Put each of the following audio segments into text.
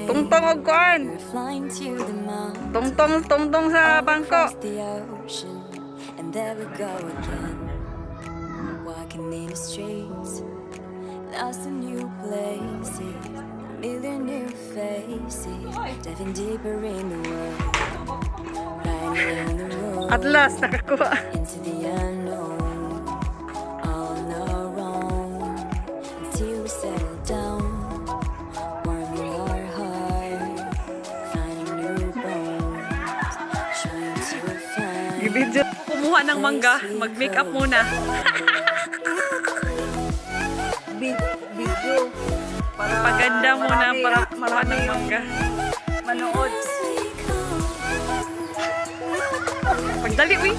Tungtong og kuan. Tungtong sa bangko. And there we go again, walking in the streets, lost in new places, a million new faces, diving deeper in the world, riding on the road, At last nakakuha. into the unknown, all on our own, until we settle down, warming our heart, finding new bones, trying to find. Gibidyo. Kumuha ng mangga, mag-make up muna. Video. Para Paganda muna para kumuha marami ng mangga. manood. Pagdali, uy.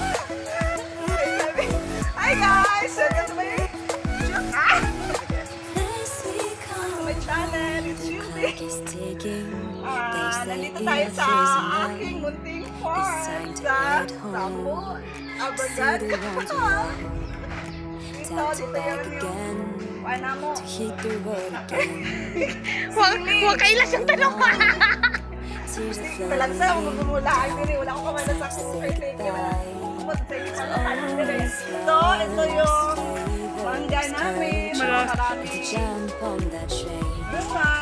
Hi guys! Welcome to my my channel. It's Yubi. Nandito tayo sa aking munting farm sa Sambo, Abagan. Dito yung pana mo. Huwag kailas yung tanong ko. Talagsa, magmumulaan din. Wala akong kamay na sa kukurting. So, ito yung mangga namin. Marami. Bunga.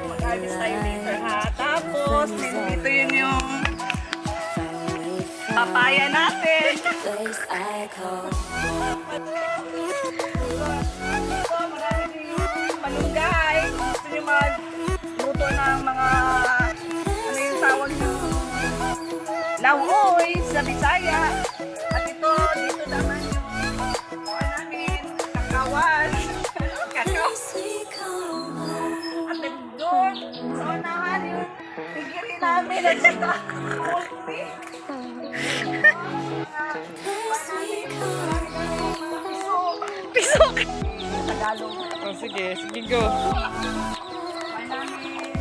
Mag-harvest tayo later ha. Tapos, dito yun yung papaya natin. Ito, marami din yung malunggay. Gusto nyo magluto ng mga ano yung tawag nyo? Lawoy sa Bisaya. At ito, dito naman yung kuha namin, kakawan. Kakao. At then doon, sa unahan yung tigiri namin at saka multi. Pisok. Tagalog. Oh, sige, sige, go. Kuha namin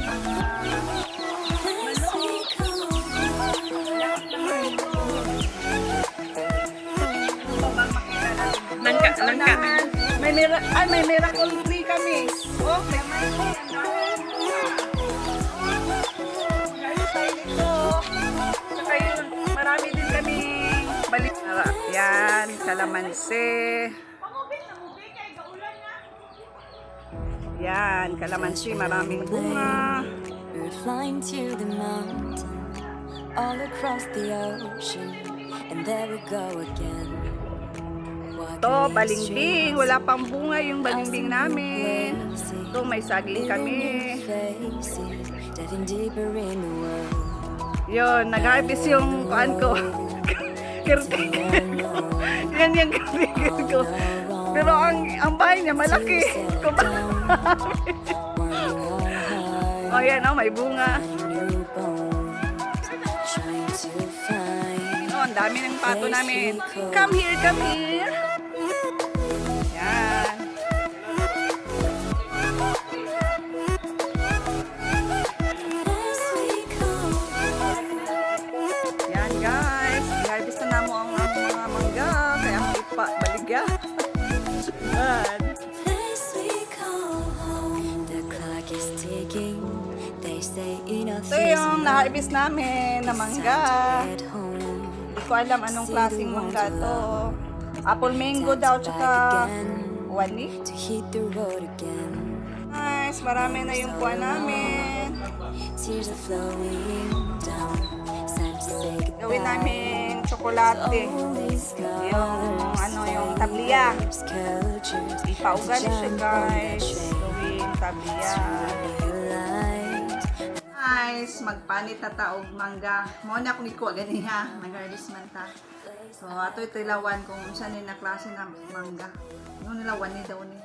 Langka. may miracle tree kami. Oh, may saka yun, marami din kami balik. Yan, kalamansi. Yan, kalamansi, maraming bunga. We're flying to the mountain, all across the ocean, and there we go again. Ito, balimbing. Wala pang bunga yung balimbing namin. Ito, may saging kami. Yun, nag-harvest yung kuan ko. Caretaker ko. Yan yung caretaker ko. Pero ang bahay niya malaki. O yan, oh, may bunga. Oh, ang dami ng pato namin. Come here, come here. Yan. Yan guys, i-harvest na namo ang mga mangga. Kaya ang ipa, baligya. Yan. Ito yung na-harvest namin na mangga. Hindi ko alam anong klaseng mangga to. Apple mango daw, tsaka wani. Nice, marami na yung kuha namin. Gawin namin tsokolate. Yung ano, yung tabliya. Ipaugan siya guys. Gawin tabliya. Guys, magpanit na taog mangga. Mo na akong ikuha gani ha. Mag-harvest man ta. So, ato ito ilawan kung saan na klase na mangga. Yung nilawan ni daw ni.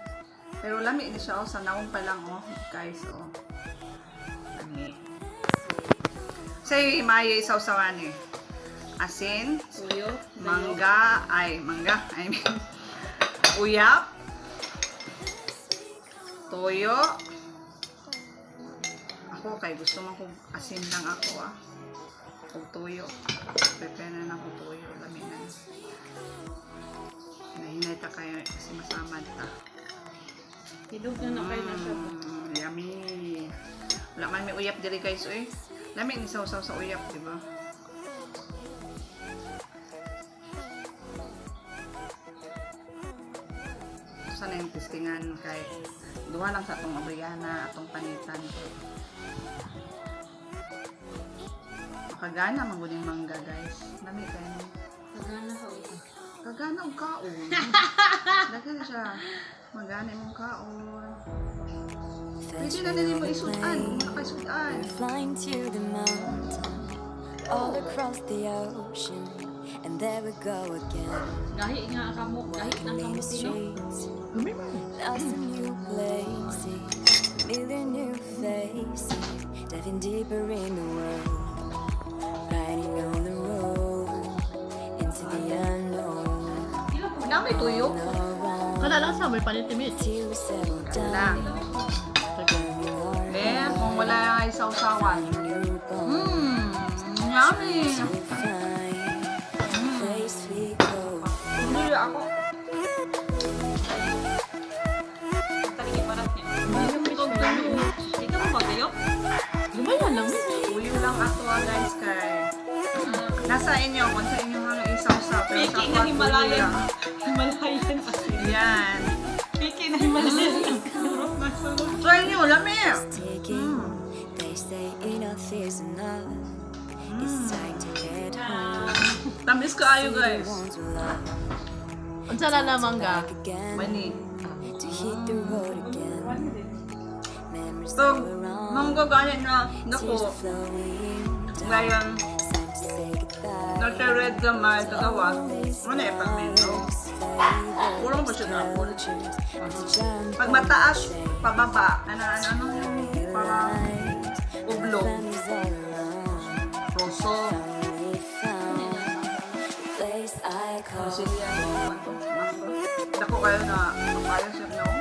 Pero lami ni siya, oh, sa naong pa lang, oh, guys, oh. Lami. Say, mayo isaw-sawan eh. Asin, Tuyo. mangga, I mean, uyap, toyo. Ako, kay gusto mo kong asin lang ako, ah. Kung toyo. Prepare na ako toyo. Laminan. Nahinay ta kayo kasi masamad ta. Hidog na kayo na siya. Yummy. Wala man may uyap diri guys, eh. Lamig ni sausaw sa uyap, di ba? Sana yung testingan kay duha lang sa atong abriana, atong panitan. Makagana man gud yung mangga, guys. Lami kayo. Pagana ka ito. Kagana og kaon. Daghan siya. Magana imong kaon. Pwede na din mo isudan, makasudan. Flying to the mountain, all across the ocean, and there we go again. Gahi nga kamo, gahi ng Walking in kamo the tino. streets, lost in new places, million new faces, diving deeper in the world, riding on the road into the unknown. Dami tuyo. Kana lang sa may panitimit. Till we settle Lang. down, Eh, kung wala ay sausawan. Yummy. we find the place we go. Hindi ako. Taligi parat niya. Ito mo ba kayo? Lumayan lang. Uyo lang ako guys kay. Nasa inyo, kung sa inyo nga isausaw. Pero sa Piki ako na at Himalayan. uyo. Himalayan. Yan. Piki na Himalayan. Try nyo, lami. Taking, they say enough is enough. It's time to head home. Tamis kaayo guys. Want to love Unsa na lamang ga? back again, Mani. to hit the road again. Memories So, all around, mangga ganyan na. tears Naku. are flowing down. Ngayon, It's time to say goodbye. nasa-red gamay, tagawa. Ano eh, pagmendo. Puro mo siya na apple. Pag mataas, pababa. Ano, parang ublog. Roso. Silihan. Mango. Dako kayo na kapayo siya na.